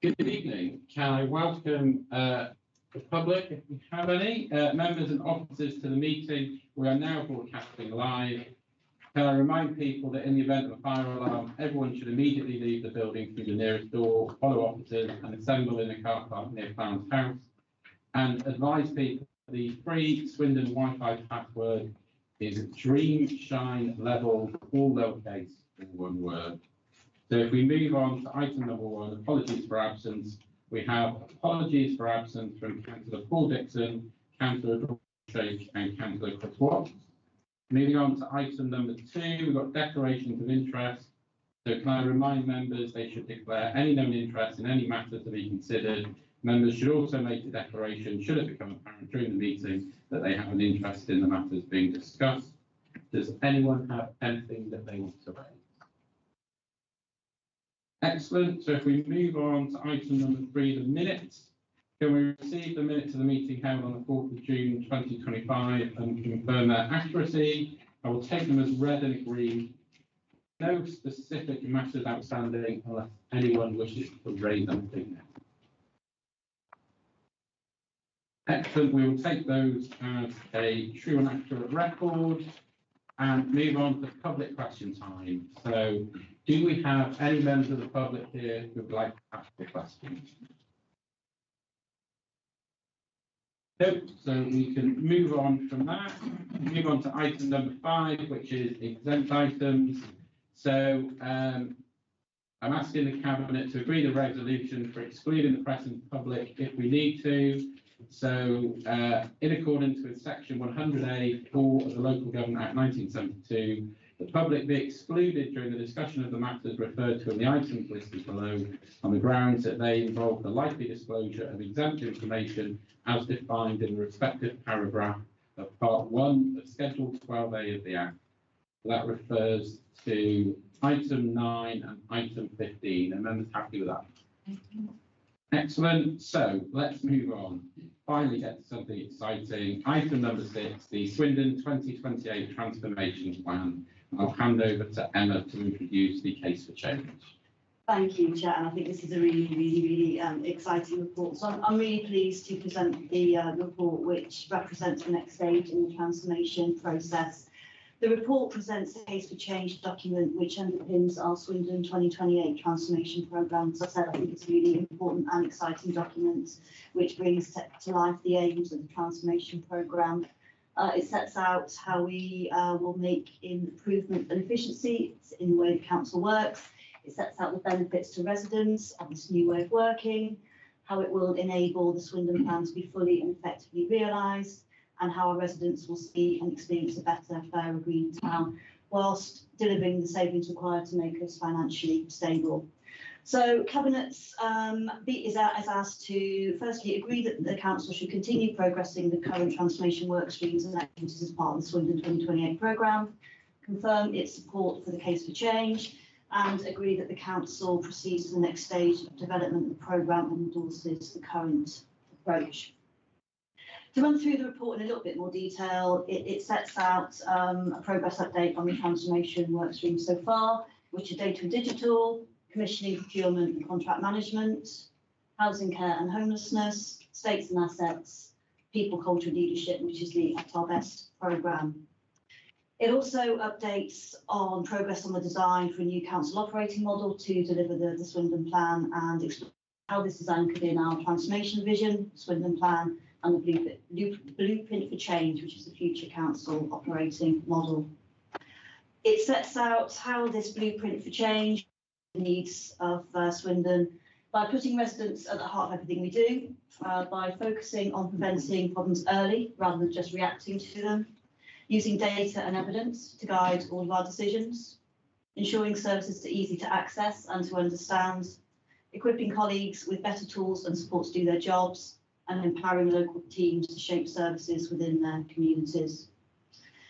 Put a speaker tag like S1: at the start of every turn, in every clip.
S1: Good evening. Can I welcome the public, if we have any, members and officers to the meeting. We are now broadcasting live. Can I remind people that in the event of a fire alarm, everyone should immediately leave the building through the nearest door, follow officers and assemble in a car park near Clarence House. And advise people the free Swindon Wi-Fi password is Dreamshine Level, all lowercase, in one word. So if we move on to item number 1, apologies for absence, we have apologies for absence from Councillor Paul Dixon, Councillor Shake and Councillor Chris Watts. Moving on to item number 2, we've got declarations of interest. So can I remind members they should declare any known interest in any matter to be considered. Members should also make a declaration, should it become apparent during the meeting, that they have an interest in the matters being discussed. Does anyone have anything that they want to raise? Excellent. So if we move on to item number 3, the minutes. Can we receive the minutes of the meeting held on the 4th of June 2025 and confirm their accuracy? I will take them as read and agreed. No specific matters outstanding unless anyone wishes to raise anything now. Excellent. We will take those as a true and accurate record and move on to public question time. So do we have any members of the public here who would like to ask a question? Nope. So we can move on from that. Move on to item number 5, which is exempt items. So I'm asking the Cabinet to agree the resolution for excluding the press and public if we need to. So in accordance with section 100A(4) of the Local Government Act 1972, the public be excluded during the discussion of the matters referred to in the items listed below on the grounds that they involve the likely disclosure of exempt information as defined in the respective paragraph of Part 1 of Schedule 12A of the Act. That refers to item 9 and item 15. Are members happy with that? Excellent. So let's move on. Finally get to something exciting. Item number 6, the Swindon 2028 Transformation Plan. I'll hand over to Emma to introduce the case for change.
S2: Thank you, Chair. And I think this is a really exciting report. So I'm really pleased to present the report which represents the next stage in the transformation process. The report presents a case for change document which underpins our Swindon 2028 transformation programme. As I said, I think it's a really important and exciting document which brings to life the aims of the transformation programme. It sets out how we will make improvement and efficiencies in the way the council works. It sets out the benefits to residents of this new way of working, how it will enable the Swindon plan to be fully and effectively realised, and how our residents will see and experience a better, fairer green town, whilst delivering the savings required to make us financially stable. So Cabinet is asked to firstly agree that the Council should continue progressing the current transformation work streams and activities as part of the Swindon 2028 programme, confirm its support for the case for change, and agree that the Council proceeds to the next stage of development of the programme and endorses the current approach. To run through the report in a little bit more detail, it sets out a progress update on the transformation work stream so far, which are data and digital, commissioning, procurement and contract management, housing, care and homelessness, states and assets, people, culture and leadership, which is the At Our Best programme. It also updates on progress on the design for a new council operating model to deliver the Swindon plan and explain how this is anchored in our transformation vision, Swindon plan, and the blueprint for change, which is the future council operating model. It sets out how this blueprint for change needs of Swindon by putting residents at the heart of everything we do, by focusing on preventing problems early rather than just reacting to them, using data and evidence to guide all of our decisions, ensuring services are easy to access and to understand, equipping colleagues with better tools and support to do their jobs, and empowering local teams to shape services within their communities.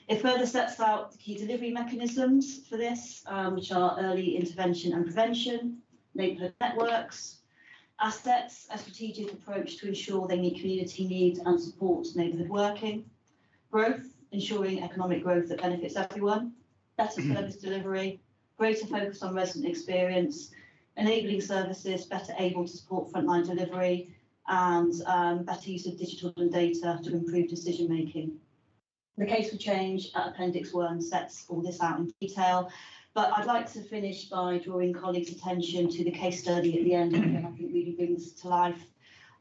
S2: It further sets out the key delivery mechanisms for this, which are early intervention and prevention, neighbourhood networks, assets, a strategic approach to ensure they meet community needs and support neighbourhood working, growth, ensuring economic growth that benefits everyone, better service delivery, greater focus on resident experience, enabling services better able to support frontline delivery, and better use of digital and data to improve decision making. The case for change at Appendix 1 sets all this out in detail, but I'd like to finish by drawing colleagues' attention to the case study at the end, which I think really brings to life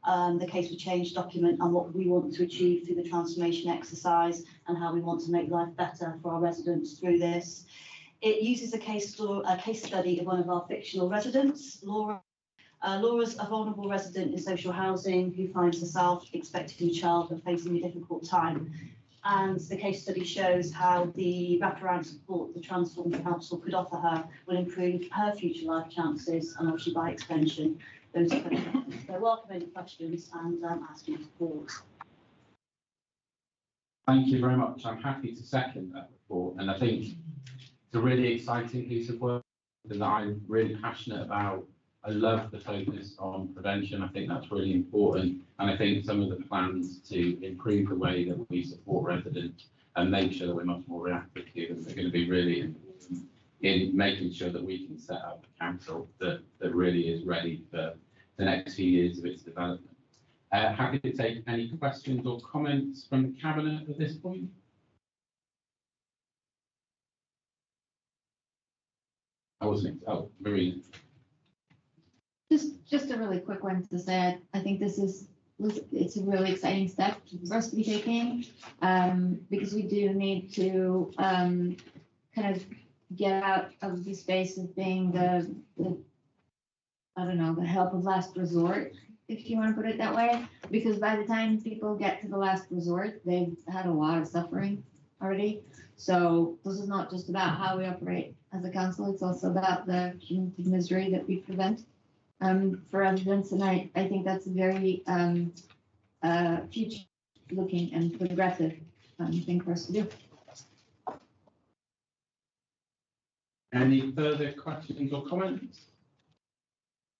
S2: the case for change document and what we want to achieve through the transformation exercise and how we want to make life better for our residents through this. It uses a case study of one of our fictional residents, Laura. Laura's a vulnerable resident in social housing who finds herself expecting a child but facing a difficult time. And the case study shows how the wraparound support the Transformed Council could offer her will improve her future life chances and obviously by extension those questions. So welcome any questions and ask your support.
S1: Thank you very much. I'm happy to second that report, and I think it's a really exciting piece of work that I'm really passionate about. I love the focus on prevention. I think that's really important. And I think some of the plans to improve the way that we support residents and make sure that we're much more reactive to them are going to be really important in making sure that we can set up a council that really is ready for the next few years of its development. Happy to take any questions or comments from the Cabinet at this point. I wasn't. Oh, Marina.
S3: Just a really quick one to say, I think it's a really exciting step for us to be taking, because we do need to kind of get out of the space of being the I don't know, the help of last resort, if you want to put it that way, because by the time people get to the last resort, they've had a lot of suffering already. So this is not just about how we operate as a council, it's also about the cumulative misery that we prevent for residents, and I think that's a very future-looking and progressive thing for us to do.
S1: Any further questions or comments?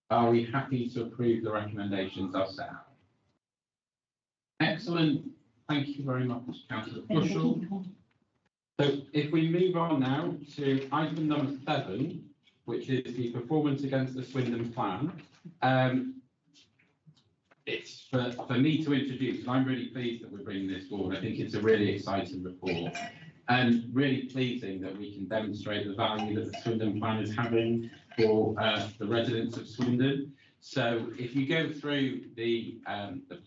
S1: Are we happy to approve the recommendations I've set out? Excellent. Thank you very much, Councillor Bushell. So if we move on now to item number 7, which is the performance against the Swindon plan. It's for me to introduce, and I'm really pleased that we're bringing this forward. I think it's a really exciting report and really pleasing that we can demonstrate the value that the Swindon plan is having for the residents of Swindon. So if you go through the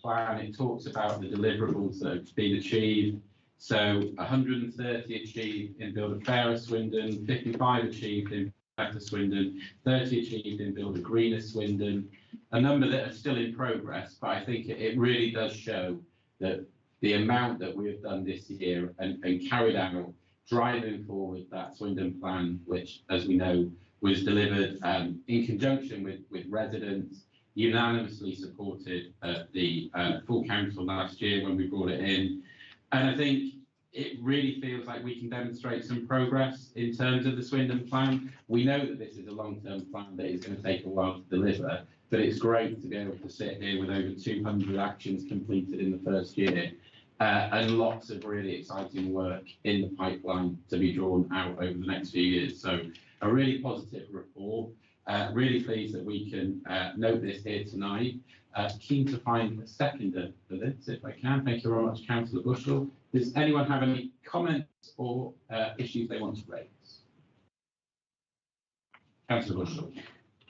S1: plan, it talks about the deliverables that have been achieved. So 130 achieved in Build a Fairer Swindon, 55 achieved in Better Swindon, 30 achieved in Build a Greener Swindon, a number that are still in progress, but I think it really does show that the amount that we have done this year and carried out driving forward that Swindon plan, which, as we know, was delivered in conjunction with residents, unanimously supported at the full council last year when we brought it in. And I think it really feels like we can demonstrate some progress in terms of the Swindon plan. We know that this is a long-term plan that is going to take a while to deliver, but it's great to be able to sit here with over 200 actions completed in the first year and lots of really exciting work in the pipeline to be drawn out over the next few years. So a really positive report. Really pleased that we can note this here tonight. Keen to find a seconder for this, if I can. Thank you very much, Councillor Bushell. Does anyone have any comments or issues they want to raise? Councillor Bushell.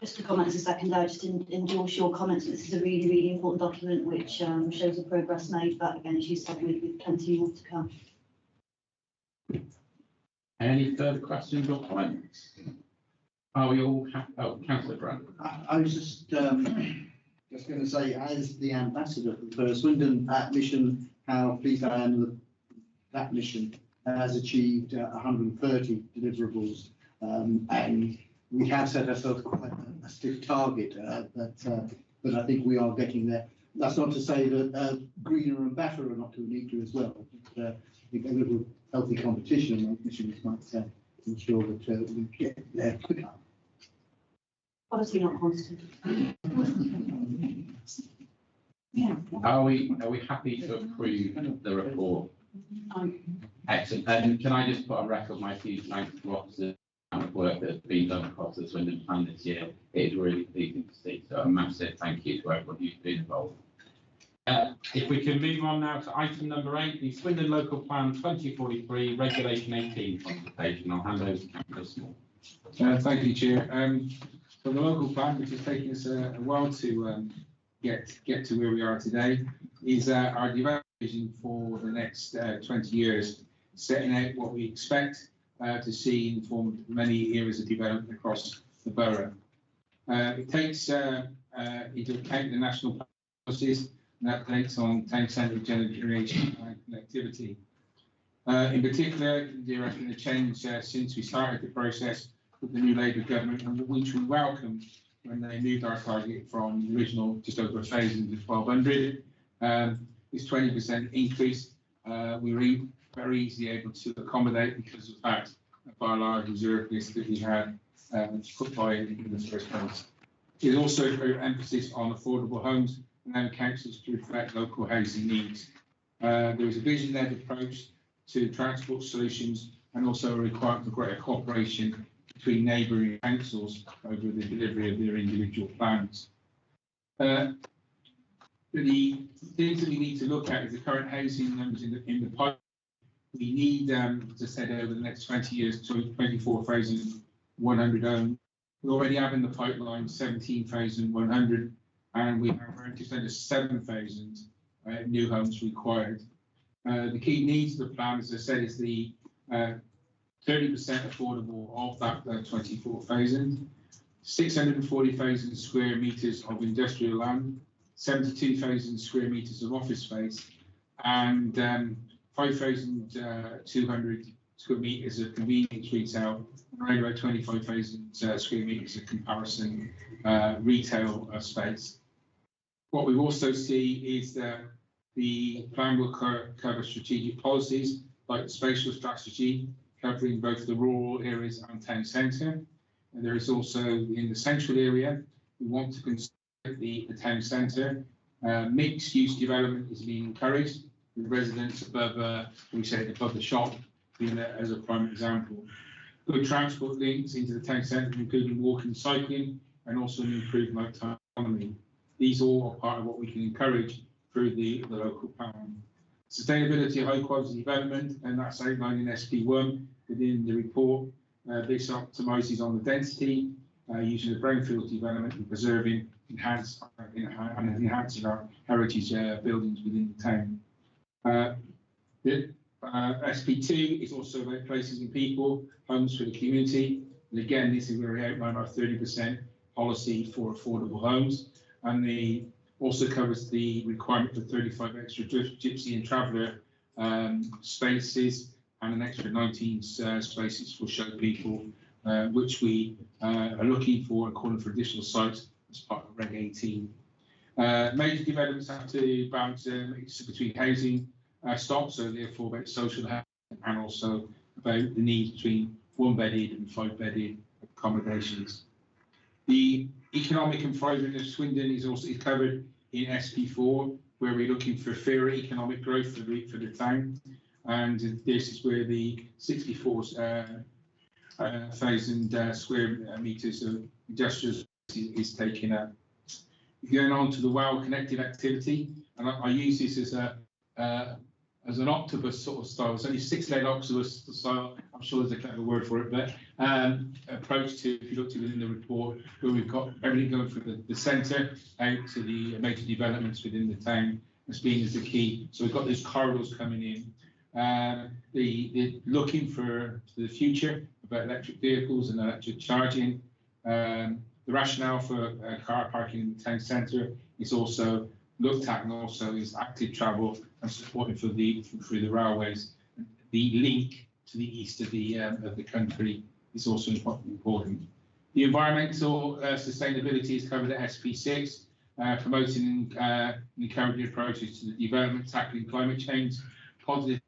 S2: Just to comment as a second, I just endorse your comments. This is a really, really important document which shows the progress made, but again, as you said, with plenty more to come.
S1: Any further questions or comments? Are we all happy? Oh, Councillor Grant.
S4: I was just going to say, as the ambassador for Swindon mission, how pleased I am that that mission has achieved 130 deliverables, and we have set ourselves quite a stiff target, but I think we are getting there. That's not to say that greener and better are not to need to as well. But, I think a little healthy competition among missions might ensure that we get there quicker.
S2: Quality, not quantity.
S3: Yeah.
S1: Are we happy to approve the report? Excellent. And can I just put on record my huge thanks to officers amount of work that's been done across the Swindon plan this year. It is really pleasing to see. So a massive thank you to everyone who's been involved. If we can move on now to item number 8, the Swindon Local Plan 2043 Regulation 18 consultation. I'll hand over to Councillor Small.
S5: Thank you, Chair. So the local plan, which has taken us a while to get to where we are today, is our development vision for the next 20 years, setting out what we expect to see in the form of many areas of development across the borough. It takes into account the national policies and updates on town centre generation and connectivity. In particular, there has been a change since we started the process with the new Labour government, and which we welcomed when they moved our target from the original just over 1,000 to 1,200. This 20% increase, we were very easily able to accommodate because of that by a large reserve list that we had put by in the first place. It also put emphasis on affordable homes and then councils to reflect local housing needs. There was a vision-led approach to transport solutions and also a requirement for greater cooperation between neighbouring councils over the delivery of their individual plans. The things that we need to look at is the current housing numbers in the pipeline. We need, as I said, over the next 20 years, 24,100 homes. We already have in the pipeline 17,100, and we have around just under 7,000 new homes required. The key needs of the plan, as I said, is the 30% affordable of that 24,000, 640,000 square metres of industrial land, 72,000 square metres of office space, and 5,200 square metres of convenience retail, and around about 25,000 square metres of comparison retail space. What we also see is that the plan will cover strategic policies like the spatial strategy, covering both the rural areas and town centre. And there is also in the central area, we want to consider the town centre. Mixed use development is being encouraged, with residents above, above the shop being as a prime example. Good transport links into the town centre, including walking, cycling, and also an improved nighttime economy. These all are part of what we can encourage through the local plan. Sustainability, high quality development, and that's outlined in SP1 within the report. This optimises on the density, using the brownfield development and preserving, enhancing our heritage buildings within the town. SP2 is also about places and people, homes for the community. And again, this is where we outline our 30% policy for affordable homes. And the also covers the requirement for 35 extra gypsy and traveller spaces and an extra 19 spaces for show people, which we are looking for and calling for additional sites as part of Reg 18. Major developments have to balance between housing stock, so therefore about social housing, and also about the needs between 1-bedded and 5-bedded accommodations. The economic and thriving of Swindon is also covered in SP4, where we're looking for fairer economic growth for the town, and this is where the 64,000 square metres of industrial is taken up. Going on to the WOW connected activity, and I use this as an octopus sort of style. It's only 6-legged octopus style. I'm sure there's a clever word for it, but approach to, if you looked at it in the report, where we've got everything going from the centre out to the major developments within the town as being as the key. So we've got those corridors coming in. The looking for the future about electric vehicles and electric charging. The rationale for car parking in the town centre is also looked at, and also is active travel and supported through the railways. The link to the east of the country is also important. The environmental sustainability is covered at SP6, promoting and encouraging approaches to the development, tackling climate change, positive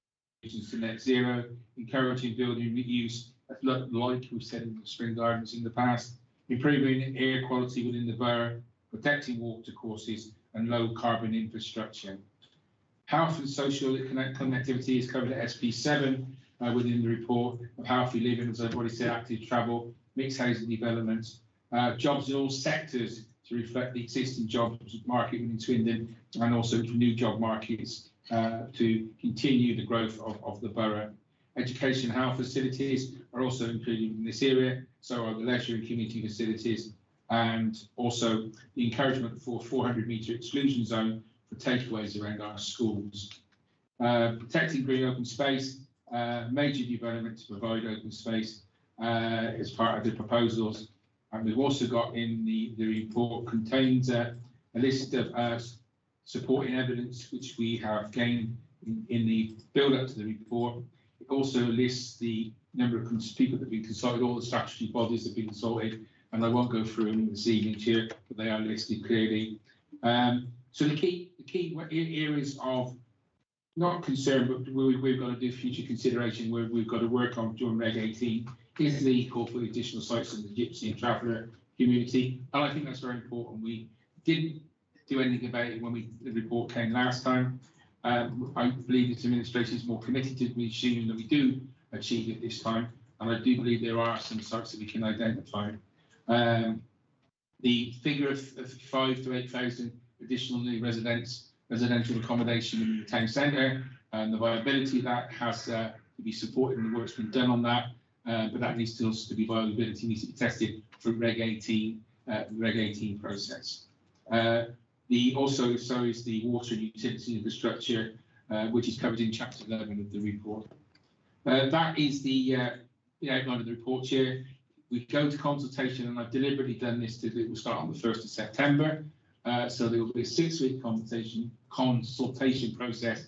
S5: solutions to net zero, encouraging building reuse, like we've said in the Spring Gardens in the past, improving air quality within the borough, protecting water courses, and low carbon infrastructure. Health and social connectivity is covered at SP7, within the report of healthy living, as I've already said, active travel, mixed housing development, jobs in all sectors to reflect the existing job market within Swindon, and also new job markets to continue the growth of the borough. Education and health facilities are also included in this area, so are the leisure and community facilities, and also the encouragement for 400-metre exclusion zone for takeaways around our schools. Protecting green open space, major development to provide open space as part of the proposals. And we've also got in the report contains a list of supporting evidence which we have gained in the build-up to the report. It also lists the number of people that have been consulted, all the statutory bodies that have been consulted, and I won't go through them this evening here, but they are listed clearly. So the key areas of not concern, but we've got to do future consideration where we've got to work on during Reg 18 is the call for additional sites in the gypsy and traveller community, and I think that's very important. We didn't do anything about it when the report came last time. I believe this administration is more committed to ensuring that we do achieve it this time, and I do believe there are some sites that we can identify. The figure of 5,000 to 8,000 additional new residential accommodation in the town centre, and the viability of that has to be supported, and the work's been done on that, but that needs to be viability needs to be tested for Reg 18 process. Also is the water and utility infrastructure, which is covered in chapter 11 of the report. That is the outline of the report here. We go to consultation, and I've deliberately done this it will start on the 1st of September. So there will be a 6-week consultation process.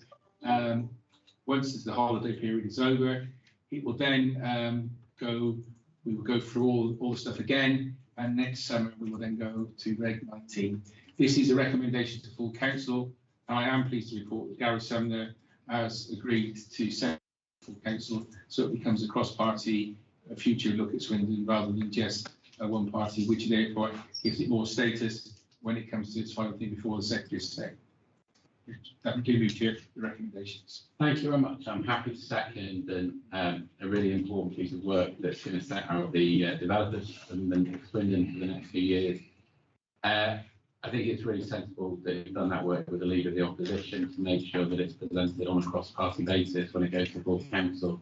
S5: Once the holiday period is over, it will then we will go through all the stuff again, and next summer we will then go to Reg 19. This is a recommendation to full council. I am pleased to report that Gary Sumner has agreed to send full council, so it becomes a cross-party future look at Swindon rather than just a one party, which therefore gives it more status when it comes to its final thing before the Secretary of State. That would give you the recommendations.
S1: Thank you very much. I'm happy to second a really important piece of work that's going to set out the developers and Swindon for the next few years. I think it's really sensible that you've done that work with the Leader of the Opposition to make sure that it's presented on a cross-party basis when it goes to full council.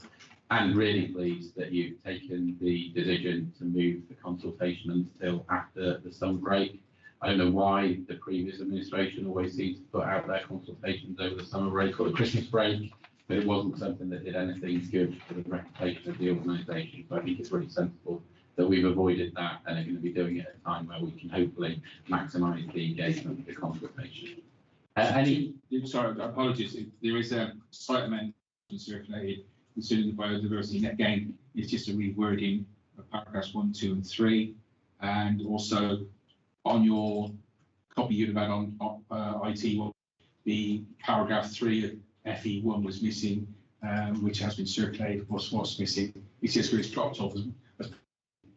S1: And really pleased that you've taken the decision to move the consultation until after the summer break. I don't know why the previous administration always seems to put out their consultations over the summer break or the Christmas break, but it wasn't something that did anything good for the reputation of the organisation. So I think it's really sensible that we've avoided that and are going to be doing it at a time where we can hopefully maximise the engagement with the consultation.
S5: Sorry, apologies. There is a slight amendment circulated concerning the biodiversity. And again, it's just a rewording of paragraphs 1, 2, and 3, and also on your copy you'd have had on IT, the paragraph 3 of FE1 was missing, which has been circulated. What's missing? It's just where it's dropped off as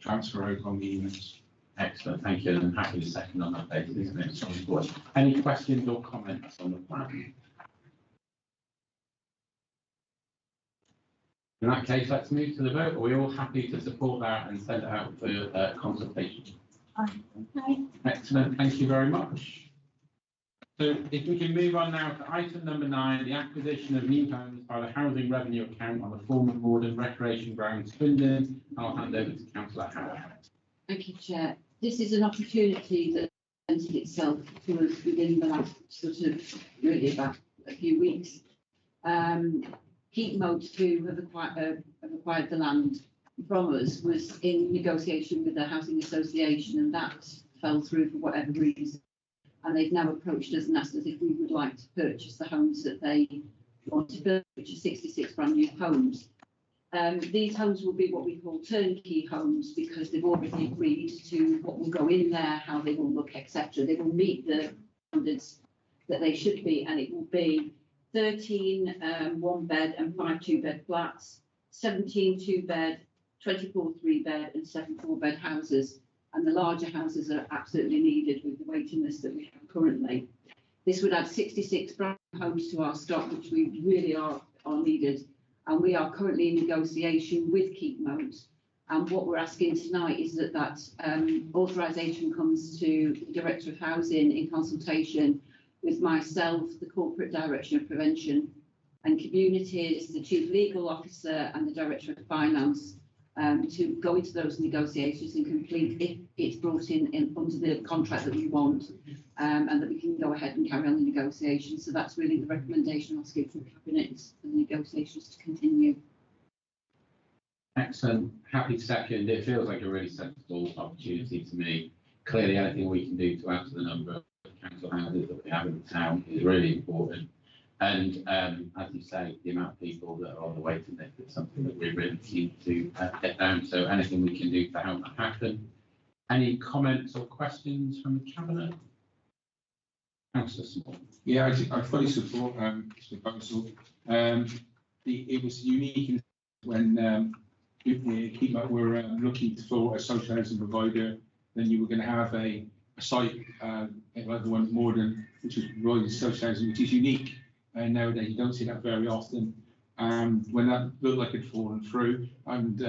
S5: transfer over on the emails.
S1: Excellent, thank you. And I'm happy to second on that basis. Any questions or comments on the plan? In that case, let's move to the vote. Are we all happy to support that and send it out for consultation?
S3: Aye.
S1: Excellent, thank you very much. So if we can move on now to item number 9, the acquisition of new homes by the housing revenue account on the former Morden Recreation Ground, Swindon. I'll hand over to Councillor Howard.
S6: Thank you, Chair. This is an opportunity that presented itself to us within the last really about a few weeks. Keep Modes, who have acquired the land from us, was in negotiation with the housing association, and that fell through for whatever reason. And they've now approached us and asked us if we would like to purchase the homes that they want to build, which are 66 brand new homes. These homes will be what we call turnkey homes because they've already agreed to what will go in there, how they will look, etc. They will meet the standards that they should be, and it will be 13 1-bed and 5 2-bed flats, 17 2-bed, 24 3-bed and 7 4-bed houses. And the larger houses are absolutely needed with the waiting list that we have currently. This would add 66 brand new homes to our stock, which we really are needed. and we are currently in negotiation with Keep Moat. And what we're asking tonight is that authorisation comes to the Director of Housing in consultation with myself, the Corporate Director of Prevention and Communities, the Chief Legal Officer and the Director of Finance to go into those negotiations and complete if it's brought in under the contract that we want, and that we can go ahead and carry on the negotiations. So that's really the recommendation I'll give from Cabinet, for the negotiations to continue.
S1: Excellent. Happy to second. It feels like a really sensible opportunity to me. Clearly, anything we can do to add to the number of council houses that we have in the town is really important. And as you say, the amount of people that are on the waiting list is something that we're really keen to get down. So anything we can do to help that happen. Any comments or questions from the Cabinet? Councillor Small.
S5: Yeah, I fully support this proposal. It was unique when we were looking for a social housing provider, then you were going to have a site like the one at Morden, which was providing social housing, which is unique. And nowadays you don't see that very often. When that looked like it had fallen through, and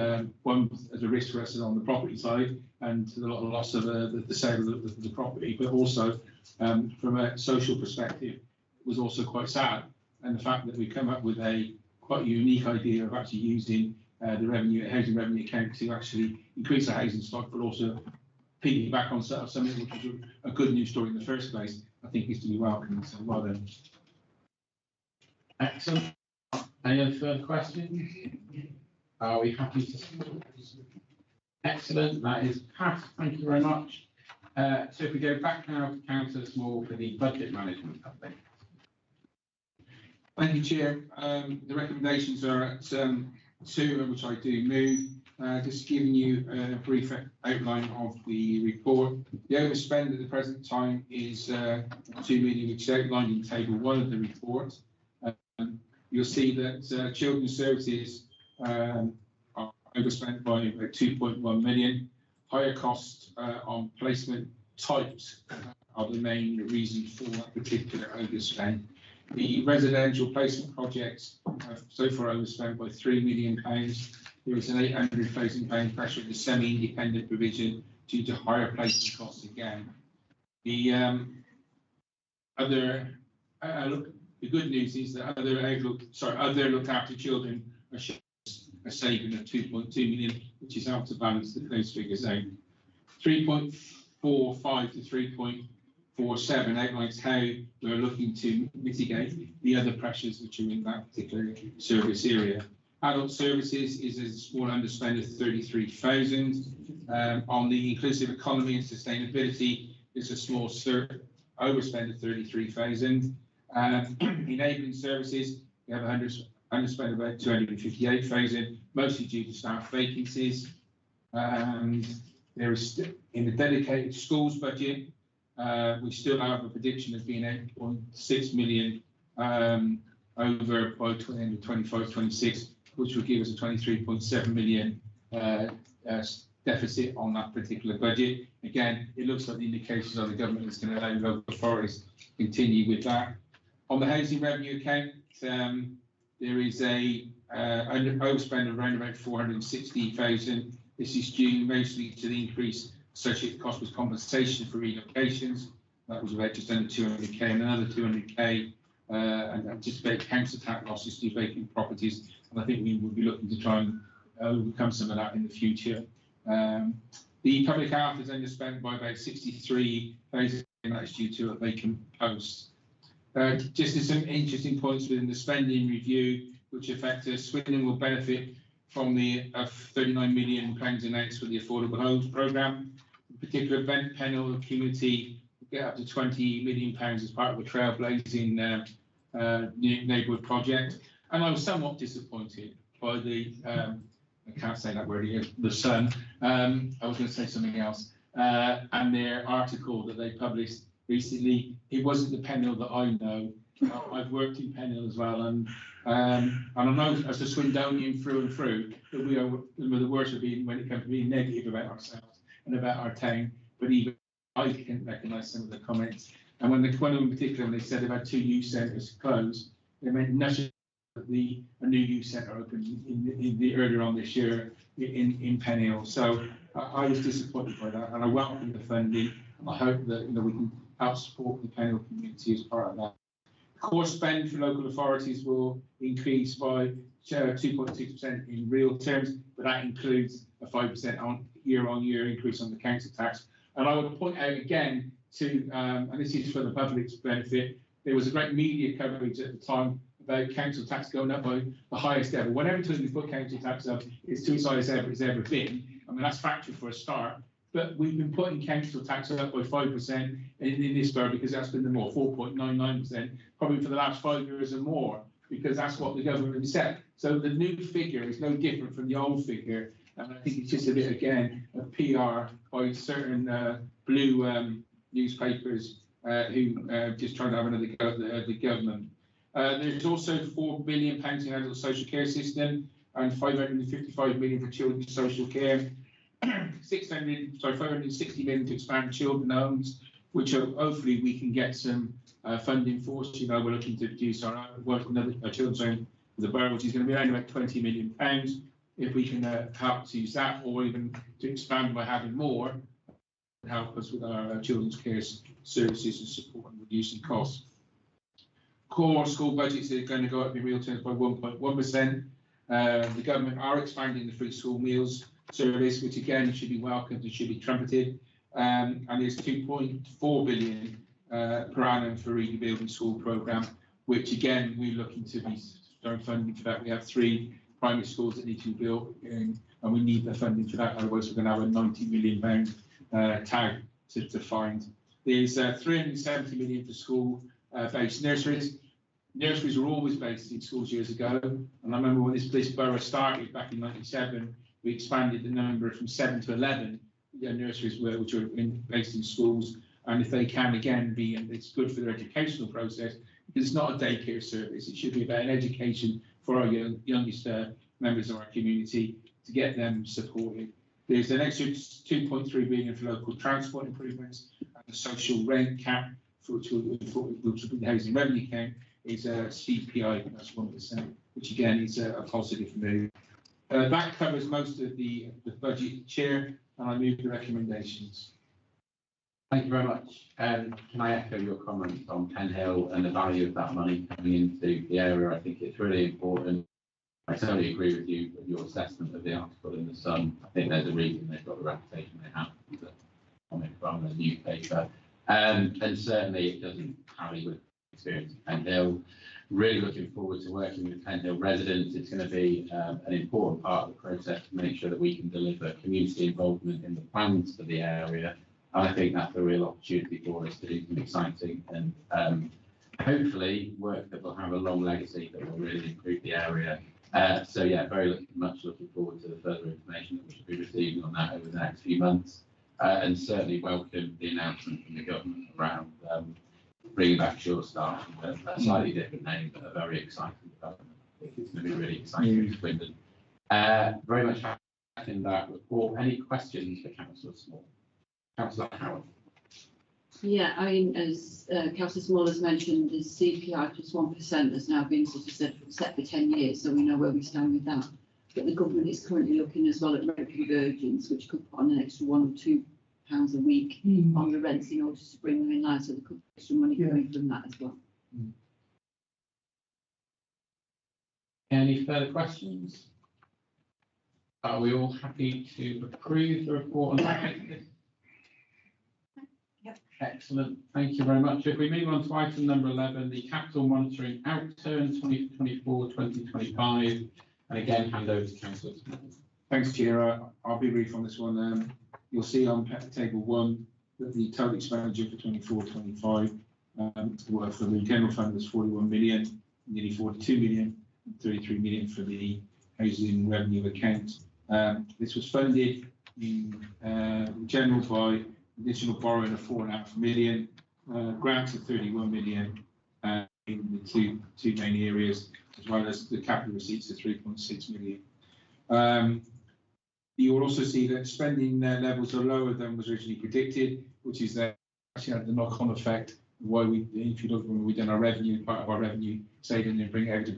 S5: one as a risk for us on the property side, and a lot of loss of the sale of the property, but also from a social perspective, it was also quite sad. And the fact that we come up with a quite unique idea of actually using the housing revenue account to actually increase the housing stock, but also piggyback on something which was a good news story in the first place, I think is to be welcomed. So well done.
S1: Excellent. Any other further questions? Are we happy to? Excellent. That is passed. Thank you very much. So if we go back now to Councillor Small for the budget management update.
S5: Thank you, Chair. The recommendations are at 2, which I do move. Just giving you a brief outline of the report. The overspend at the present time is 2 million, which is outlined in table 1 of the report. You'll see that children's services are overspent by about 2.1 million. Higher costs on placement types are the main reason for that particular overspend. The residential placement projects have so far overspent by £3 million. There is an £800,000 pressure at the semi-independent provision due to higher placement costs again. The good news is that other looked after children are showing a saving of 2.2 million, which is how to balance those figures out. 3.45 to 3.47 outlines how we're looking to mitigate the other pressures which are in that particular service area. Adult services is a small underspend of 33,000. On the inclusive economy and sustainability, there's a small overspend of 33,000. Enabling services, we have underspend about 258,000, mostly due to staff vacancies. And there is in the dedicated schools budget, we still have a prediction of being 8.6 million over by the end of 25-26, which will give us a 23.7 million deficit on that particular budget. Again, it looks like the indications of the government is going to allow local authorities to continue with that. On the housing revenue account, there is a overspend of around about 460,000. This is due mostly to the increase associated cost with compensation for relocations. That was about just under 200k, and another 200k and anticipated council tax losses to vacant properties. And I think we will be looking to try and overcome some of that in the future. The public health is underspent by about 63,000, and that's due to a vacant post. Just as some interesting points within the spending review, which affect us, Swindon will benefit from the £39 million announced for the Affordable Homes Programme. In particular, Bent Pennell community will get up to £20 million as part of a trailblazing neighbourhood project. And I was somewhat disappointed by the, I can't say that word here, the Sun. I was going to say something else. And their article that they published recently, it wasn't the Pennell that I know. I've worked in Pennell as well, and I know as a Swindonian through and through that we are the worst of being when it comes to being negative about ourselves and about our town. But even I can recognise some of the comments. And when one in particular, when they said about 2 youth centres closed, they meant nothing a new youth centre opened in the earlier on this year in Penhill. So I was disappointed by that, and I welcome the funding. I hope that we can help support the Penhill community as part of that. Core spend for local authorities will increase by 2.6% in real terms, but that includes a 5% year-on-year increase on the council tax. And I would point out again and this is for the public's benefit, there was a great media coverage at the time about council tax going up by the highest ever. Whenever we put council tax up, it's to its highest ever it's ever been. I mean, that's factual for a start. But we've been putting council tax up by 5% in this borough because that's been the more 4.99%, probably for the last 5 years or more, because that's what the government set. So the new figure is no different from the old figure. And I think it's just a bit, again, of PR by certain blue newspapers who just trying to have another go at the government. There's also £4 billion in adult social care system and 555 million for children's social care. 560 million to expand children homes, which hopefully we can get some funding for. So, we're looking to produce our own work another children's home for the borough, which is going to be around about £20 million. If we can help to use that, or even to expand by having more, help us with our children's care services and support and reducing costs. Core school budgets are going to go up in real terms by 1.1%. The government are expanding the free school meals service, which again should be welcomed and should be trumpeted. And there's 2.4 billion per annum for rebuilding school programme, which again we're looking to be starting funding for that. We have 3 primary schools that need to be built, and we need the funding for that. Otherwise, we're going to have a £90 million tag to find. There's 370 million for school-based nurseries. Nurseries were always based in schools years ago, and I remember when this borough started back in '97, we expanded the number from 7 to 11 nurseries which are based in schools, and if they can again be, and it's good for their educational process, because it's not a daycare service. It should be about an education for our youngest members of our community to get them supported. There's an extra 2.3 billion for local transport improvements, and the social rent cap, which will be the housing revenue account, is a CPI plus 1%, which again is a positive move. That covers most of the budget, Chair, and I move the recommendations.
S1: Thank you very much. Can I echo your comments on Penhill and the value of that money coming into the area? I think it's really important. I totally agree with you with your assessment of the article in the Sun. I think there's a reason they've got the reputation they have coming from the newspaper, and certainly it doesn't tally with experience at Penhill. Really looking forward to working with Penhill residents. It's going to be an important part of the process to make sure that we can deliver community involvement in the plans for the area. And I think that's a real opportunity for us to do some exciting and hopefully work that will have a long legacy that will really improve the area. So yeah, very much looking forward to the further information that we should be receiving on that over the next few months, and certainly welcome the announcement from the government around bringing back Short Staff, a slightly different name, but a very exciting development. I think it's going to be really exciting for Swindon. Very much happy in that report. Any questions for Councillor Small? Councillor Howard.
S6: Yeah, I mean, as Councillor Small has mentioned, the CPI plus 1% has now been sort of set for 10 years, so we know where we stand with that. But the government is currently looking as well at rent convergence, which could put on an extra £1 or £2 a week on the rents in order to bring them in line, so there could be extra money coming from that as well.
S1: Any further questions? Are we all happy to approve the report on that?
S2: Yep.
S1: Excellent. Thank you very much. If we move on to item number 11, the capital monitoring outturn 2024-2025, and again hand over to Councillor.
S5: Thanks, Chair. I'll be brief on this one. You'll see on table 1 that the total expenditure for 24-25 for the general fund was 41 million, nearly 42 million, and 33 million for the housing revenue account. This was funded in general by additional borrowing of 4.5 million, grants of 31 million in the two main areas, as well as the capital receipts of 3.6 million. You will also see that spending levels are lower than was originally predicted, which is that actually had the knock-on effect why we, if you look when we've done our revenue, part of our revenue saving and bring us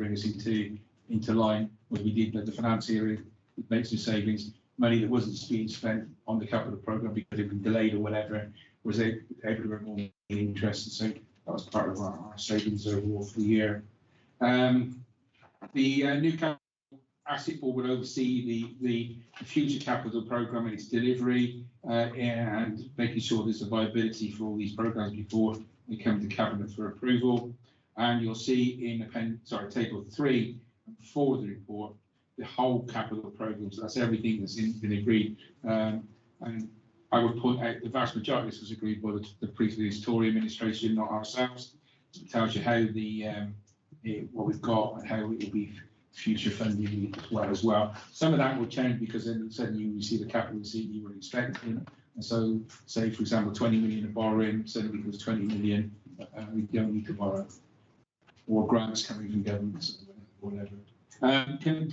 S5: into line, when we did the finance area, it makes some savings, money that wasn't being spent on the capital programme because it had been delayed or whatever, was able to earn more interest. And so that was part of our savings overall for the year. The new capital asset board will oversee the future capital programme and its delivery, and making sure there's a viability for all these programmes before they come to cabinet for approval. And you'll see in table 3 and 4 of the report, the whole capital programme. So that's everything that's been agreed. And I would point out the vast majority of this was agreed by the previous Tory administration, not ourselves. It tells you how what we've got and how it will be future funding as well. Some of that will change because then suddenly you receive a capital receipt you were expecting. And so, say for example, 20 million of borrowing suddenly becomes 20 million. We don't need to borrow, or grants coming from governments or whatever.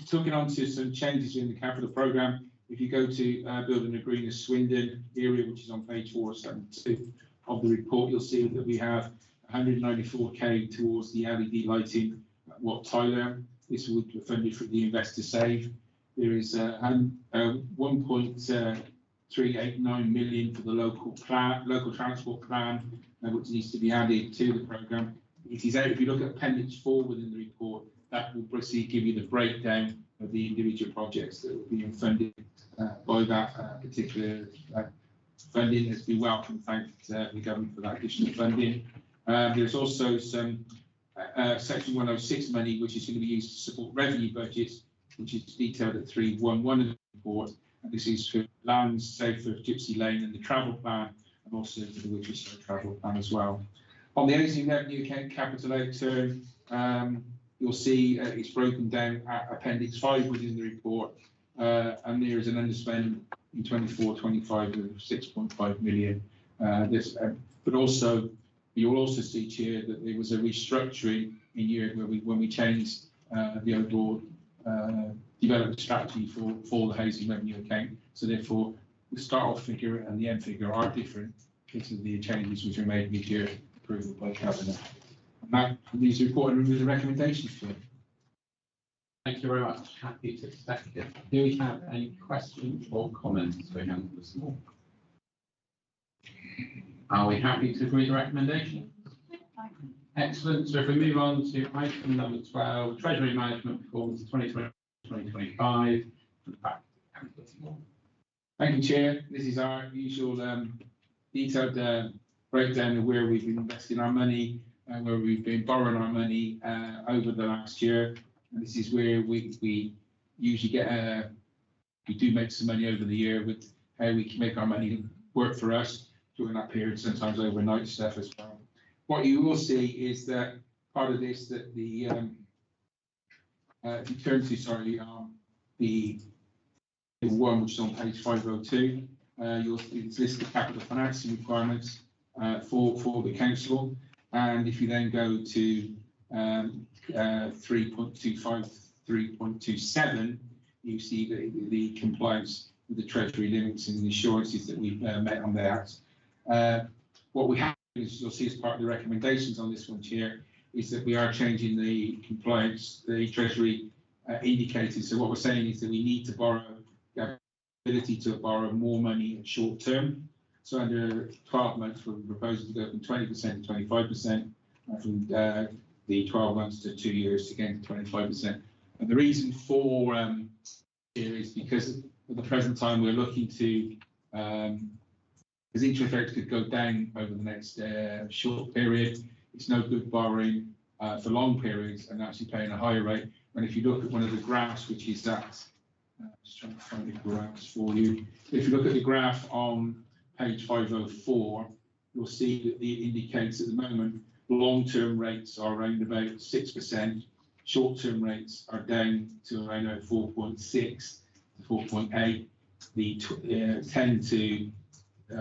S5: Talking on to some changes in the capital programme. If you go to building a greener Swindon area, which is on page 472 of the report, you'll see that we have 194k towards the LED lighting at Wat Tyler. This would be funded for the investor save. There is 1.389 million for the local transport plan, which needs to be added to the programme. It is out, if you look at appendix 4 within the report, that will basically give you the breakdown of the individual projects that will be funded by that particular funding. It's been welcome. Thank the government for that additional funding. There's also some section 106 money, which is going to be used to support revenue budgets, which is detailed at 311 of the report. And this is for lands, save for Gypsy Lane and the travel plan, and also for the Winchester travel plan as well. On the housing revenue account capital outturn, you'll see it's broken down at appendix 5 within the report, and there is an underspend in 24-25 of 6.5 million. But also you'll also see, Chair, that there was a restructuring in year where when we changed the overall development strategy for the housing revenue account. So therefore, the start-off figure and the end figure are different because of the changes which are made mid-year approval by Cabinet. And that leaves the report and the recommendations for it.
S1: Thank you very much. Happy to accept it. Do we have any questions or comments for him this morning? Are we happy to agree the recommendation? Excellent. So if we move on to item number 12, Treasury Management Performance 2020-2025.
S5: Thank you, Chair. This is our usual detailed breakdown of where we've been investing our money, where we've been borrowing our money over the last year. And this is where we usually get, we do make some money over the year with how we can make our money work for us during that period, sometimes overnight stuff as well. What you will see is that part of this, that the, if you turn to, sorry, the one which is on page 502, you'll list the capital financing requirements for the council. And if you then go to 3.25, 3.27, you see the compliance with the Treasury limits and the assurances that we've met on that. What we have is, you'll see as part of the recommendations on this one, Chair, is that we are changing the compliance, the Treasury indicators. So what we're saying is that we need to borrow, the ability to borrow more money at short term. So under 12 months, we're proposing to go from 20% to 25%, from the 12 months to 2 years, again to 25%. And the reason for here is because at the present time we're looking to, because interest rates could go down over the next short period. It's no good borrowing for long periods and actually paying a higher rate. And if you look at one of the graphs, which is that, just trying to find the graphs for you. If you look at the graph on page 504, you'll see that it indicates at the moment long-term rates are around about 6%. Short-term rates are down to around 4.6 to 4.8. The 10 to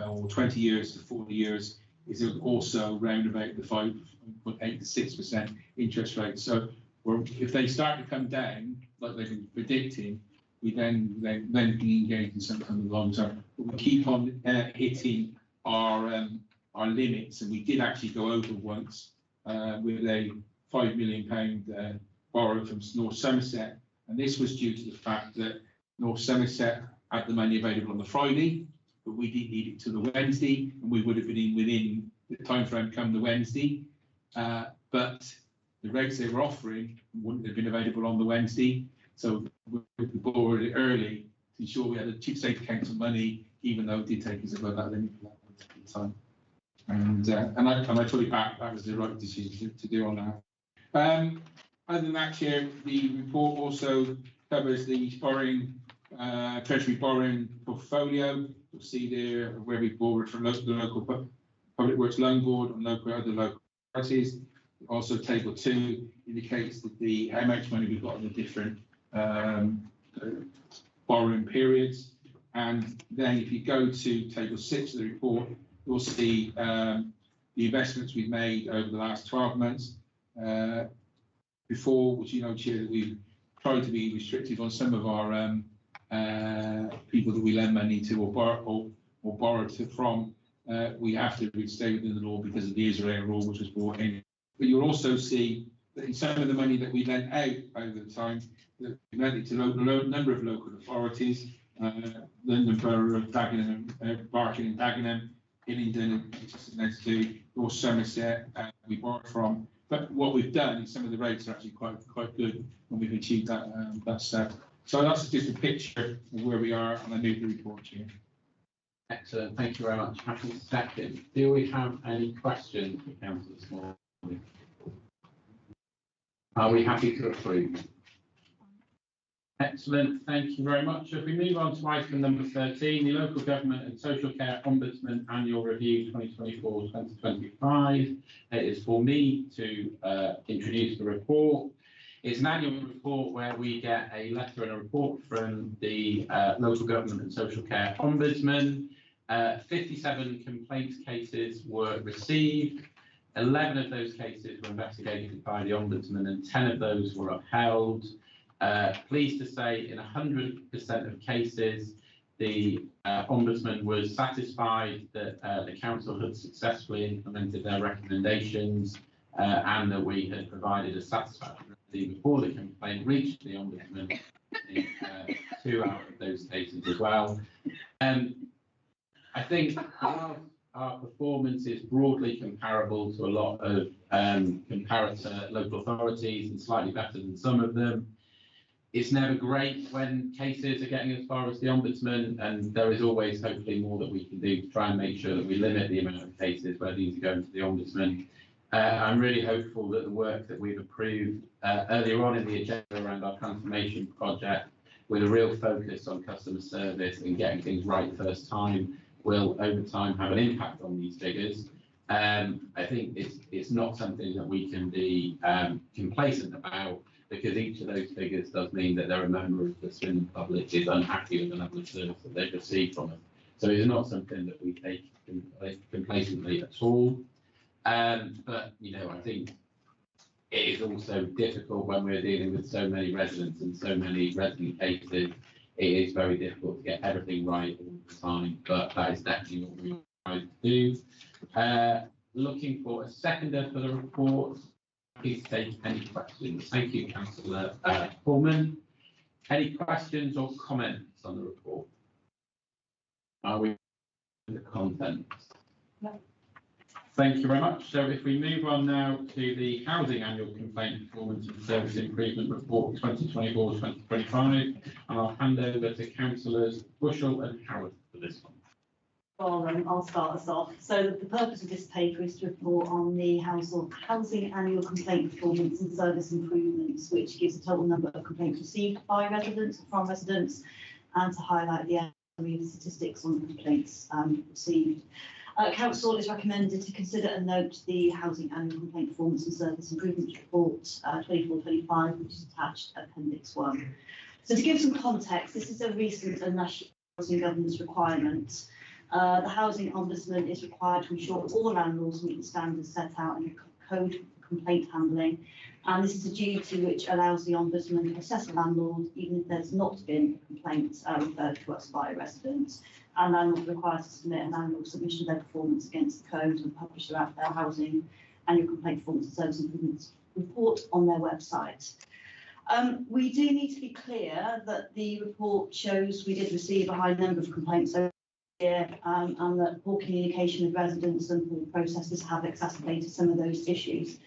S5: or 20 years to 40 years is also around about the 5.8 to 6% interest rate. So if they start to come down, like they've been predicting, we then be engaged in some kind of long term. But we keep on hitting our our limits, and we did actually go over once with a £5 million borrow from North Somerset, and this was due to the fact that North Somerset had the money available on the Friday, but we didn't need it till the Wednesday, and we would have been within the time frame come the Wednesday. But the rates they were offering wouldn't have been available on the Wednesday, so we borrowed it early to ensure we had a cheap safe account of money, even though it did take us above that limit for that particular time. And I fully back that was the right decision to do on that. Other than that, Chair, the report also covers the borrowing, Treasury borrowing portfolio. You'll see there where we borrowed from the local Public Works Loan Board and other local authorities. Also, Table 2 indicates that how much money we've got in the different borrowing periods. And then if you go to Table 6 of the report, you'll see the investments we've made over the last 12 months. Before, which Chair, that we've tried to be restrictive on some of our people that we lend money to or borrow from. We have to stay within the law because of the Israel rule, which was brought in. But you'll also see that in some of the money that we lent out over the time, that we lent it to a number of local authorities, London Borough of Dagenham, Barking and Dagenham, Hillingdon, which is next to North Somerset, we borrowed from. But what we've done is some of the rates are actually quite good when we've achieved that step. So that's just a picture of where we are, and I move the report here.
S1: Excellent, thank you very much. Happy to second. Do we have any questions for council this morning? Are we happy to approve? Excellent, thank you very much. If we move on to item number 13, the Local Government and Social Care Ombudsman Annual Review 2024-2025. It is for me to introduce the report. It's an annual report where we get a letter and a report from the Local Government and Social Care Ombudsman. 57 complaints cases were received. 11 of those cases were investigated by the Ombudsman and 10 of those were upheld. Pleased to say in 100% of cases, the Ombudsman was satisfied that the Council had successfully implemented their recommendations and that we had provided a satisfactory remedy before the complaint reached the Ombudsman in 2 out of those cases as well. I think our performance is broadly comparable to a lot of comparator local authorities and slightly better than some of them. It's never great when cases are getting as far as the Ombudsman, and there is always hopefully more that we can do to try and make sure that we limit the amount of cases where these are going to the Ombudsman. I'm really hopeful that the work that we've approved earlier on in the agenda around our transformation project, with a real focus on customer service and getting things right first time, will over time have an impact on these figures. I think it's not something that we can be complacent about, because each of those figures does mean that there are a member of the Swindon public is unhappy with the level of service that they've received from us. So it's not something that we take complacently at all. But I think it is also difficult when we're dealing with so many residents and so many resident cases. It is very difficult to get everything right all the time, but that is definitely what we try to do. Looking for a seconder for the report. Please take any questions. Thank you, Councillor Pullman. Any questions or comments on the report? Are we in the content?
S2: No.
S1: Thank you very much. So if we move on now to the Housing Annual Complaint Performance and Service Improvement Report 2024-2025, and I'll hand over to Councillors Bushell and Howard for this one.
S2: Well, I'll start us off. So the purpose of this paper is to report on the Housing Annual Complaint Performance and Service Improvements, which gives a total number of complaints received by residents, from residents, and to highlight the area of statistics on the complaints received. Council is recommended to consider and note the Housing Annual Complaint Performance and Service Improvement Report 24-25, which is attached Appendix 1. So to give some context, this is a recent and national housing governance requirement. The Housing Ombudsman is required to ensure that all landlords meet the standards set out in the code for complaint handling. And this is a duty which allows the Ombudsman to assess a landlord even if there's not been complaints referred to us by residents. And landlord requires to submit an annual submission of their performance against the code and publish their housing annual complaint performance and service improvements report on their website. We do need to be clear that the report shows we did receive a high number of complaints over the year, and that poor communication with residents and poor processes have exacerbated some of those issues.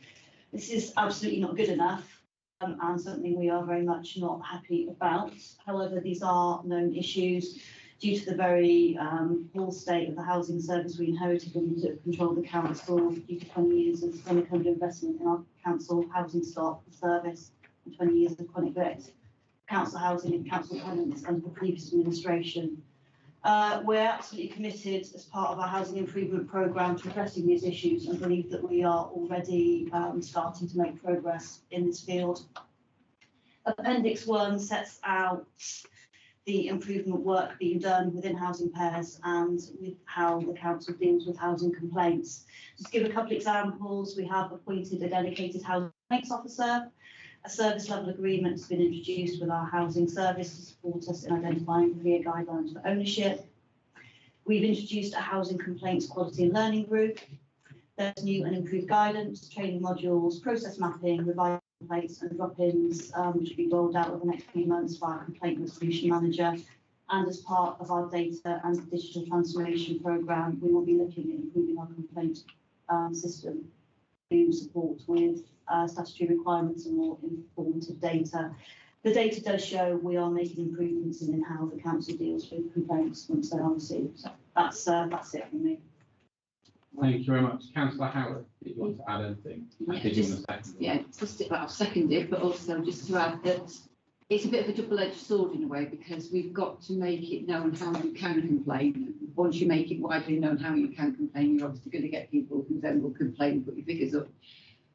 S2: This is absolutely not good enough, and something we are very much not happy about. However, these are known issues due to the very poor state of the housing service we inherited when we took control of the council due to 20 years of unencumbered investment in our council housing stock and service and 20 years of chronic debt, council housing and council tenants under the previous administration. We're absolutely committed as part of our housing improvement programme to addressing these issues and believe that we are already starting to make progress in this field. Appendix 1 sets out the improvement work being done within housing pairs and with how the council deals with housing complaints. Just to give a couple of examples, we have appointed a dedicated housing complaints officer. A service level agreement has been introduced with our housing service to support us in identifying clear guidelines for ownership. We've introduced a housing complaints quality and learning group. There's new and improved guidance, training modules, process mapping, revised complaints and drop-ins, which will be rolled out over the next few months by our complaint resolution manager. And as part of our data and digital transformation programme, we will be looking at improving our complaint system to support with statutory requirements and more informative data. The data does show we are making improvements in how the council deals with complaints once they are received. So that's it from me.
S1: Thank you very much. Councillor Howard, did you want to add anything?
S6: I'll second it, but also just to add that it's a bit of a double-edged sword in a way, because we've got to make it known how you can complain. Once you make it widely known how you can complain, you're obviously going to get people who then will complain and put your figures up.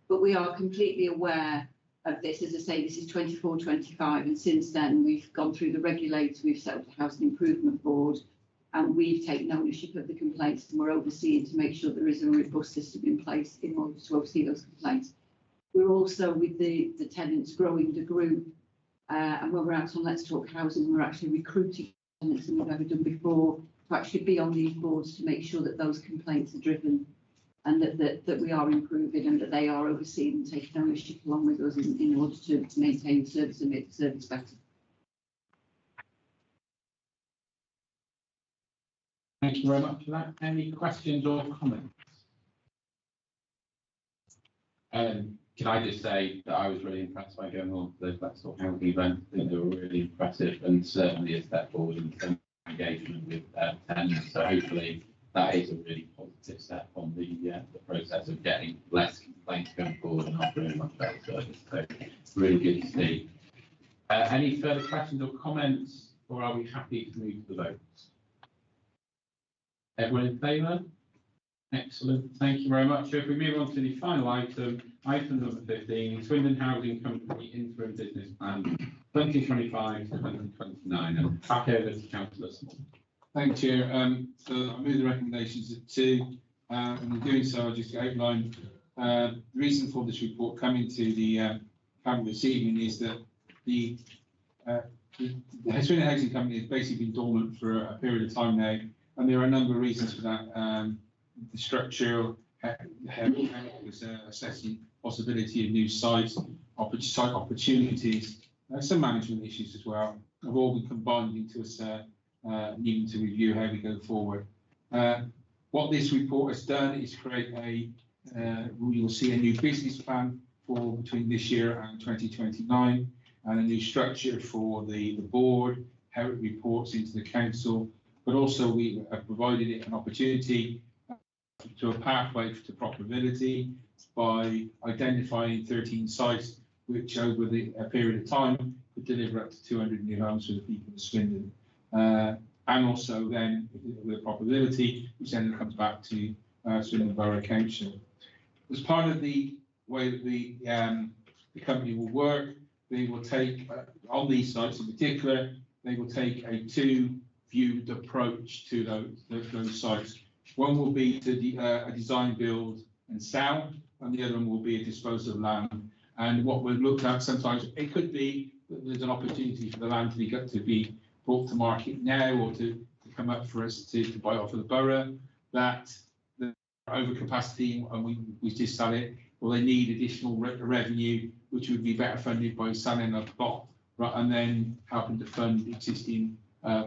S6: But we are completely aware of this. As I say, this is 24-25, and since then we've gone through the regulator, we've set up the Housing Improvement Board, and we've taken ownership of the complaints, and we're overseeing to make sure there is a robust system in place in order to oversee those complaints. We're also, with the tenants, growing the group, and when we're out on Let's Talk Housing, we're actually recruiting tenants than we've ever done before to actually be on these boards to make sure that those complaints are driven and that we are improving and that they are overseen and taking ownership along with us in order to maintain service and make the service better.
S1: Thank you very much for that. Any questions or comments?
S7: Can I just say that I was really impressed by going on to those Let's Talk Housing events. I think they were really impressive and certainly a step forward in terms of engagement with tenants. So hopefully that is a really positive step on the process of getting less complaints going forward and offering a much better service. So it's really good to see. Any further questions or comments, or are we happy to move to the votes? Everyone in favour? Excellent. Thank you very much. So if we move on to the final item, item number 15, Swindon Housing Company Interim Business Plan 2025 to 2029. And back over to Councillor Small.
S5: Thank you, Chair. So I move the recommendations at 2, and in doing so, I'll just outline the reason for this report coming to the panel this evening is that the Swindon Housing Company has basically been dormant for a period of time now, and there are a number of reasons for that. The structure, assessing possibility of new sites, site opportunities, some management issues as well, have all been combined into us needing to review how we go forward. What this report has done is create we will see a new business plan for between this year and 2029, and a new structure for the board, how it reports into the council, but also we have provided it an opportunity to a pathway to profitability by identifying 13 sites which over a period of time could deliver up to 200 new homes for the people of Swindon. And also then with profitability, which then comes back to Swindon Borough Council. As part of the way that the company will work, they will take, on these sites in particular, they will take a two-viewed approach to those sites. One will be to a design, build and sell and the other one will be a disposal of land. And what we've looked at sometimes, it could be that there's an opportunity for the land to be brought to market now, or to come up for us to buy off of the borough, that the overcapacity and we just sell it, or they need additional revenue, which would be better funded by selling a plot, right, and then helping to fund existing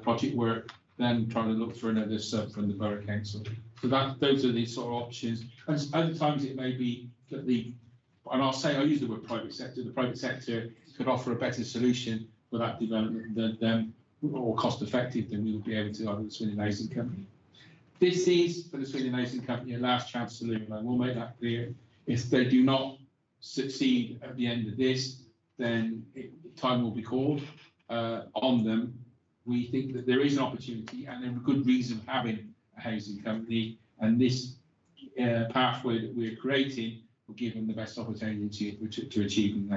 S5: project work, then trying to look for another sub from the borough council. So those are the sort of options. And other times it may be that and I use the word private sector, the private sector could offer a better solution for that development than or cost effective than we would be able to under the Swindon Housing Company. This is, for the Swindon Housing Company, a last chance saloon, and I will make that clear. If they do not succeed at the end of this, then time will be called on them. We think that there is an opportunity and a good reason for having a housing company, and this pathway that we're creating will give them the best opportunity to achieving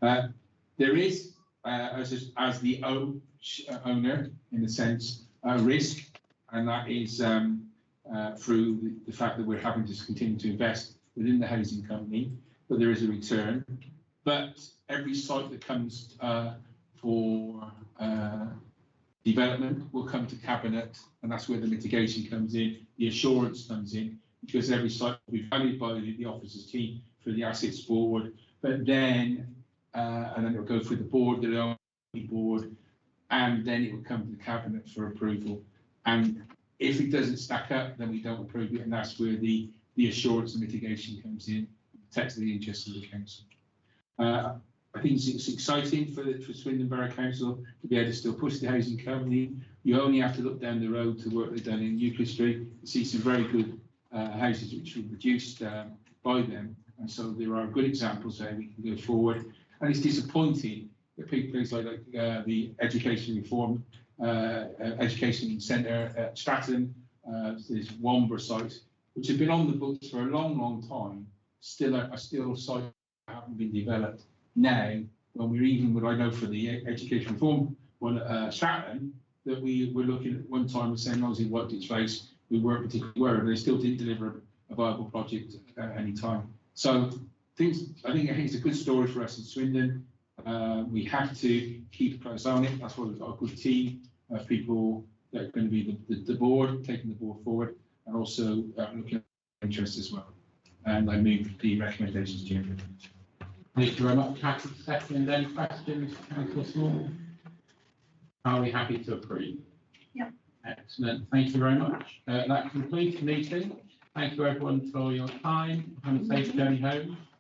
S5: that. There is, as the owner, in a sense, a risk, and that is through the fact that we're having to continue to invest within the housing company, but there is a return. But every site that comes for development will come to cabinet, and that's where the mitigation comes in, the assurance comes in, because every site will be valued by the officers team through the assets board, but then and then it will go through the board, the only board, and then it will come to the cabinet for approval. And if it doesn't stack up, then we don't approve it, and that's where the assurance and mitigation comes in, protects the interests of the council. I think it's exciting for Swindon Borough Council to be able to still push the housing company. You only have to look down the road to work they've done in Euclid Street to see some very good houses which were produced by them. And so there are good examples there we can go forward. And it's disappointing that places like the Education Reform Education Centre at Stratton, this Womber site, which have been on the books for a long, long time, are still sites that haven't been developed. Now, when we're even, what I know for the Education Reform one at Stratton, that we were looking at one time, we're saying, as long as it worked its face, we weren't particularly worried. They still didn't deliver a viable project at any time. So I think it's a good story for us in Swindon. We have to keep a close eye on it. That's why we've got a good team of people that are going to be the board, taking the board forward, and also looking at interest as well. And I move the recommendations to you.
S1: Thank you very much, Cathy. Second, any questions, Councillor Small? Are we happy to approve?
S2: Yep.
S1: Excellent. Thank you very much. That concludes the meeting. Thank you everyone for your time. Have a safe journey home.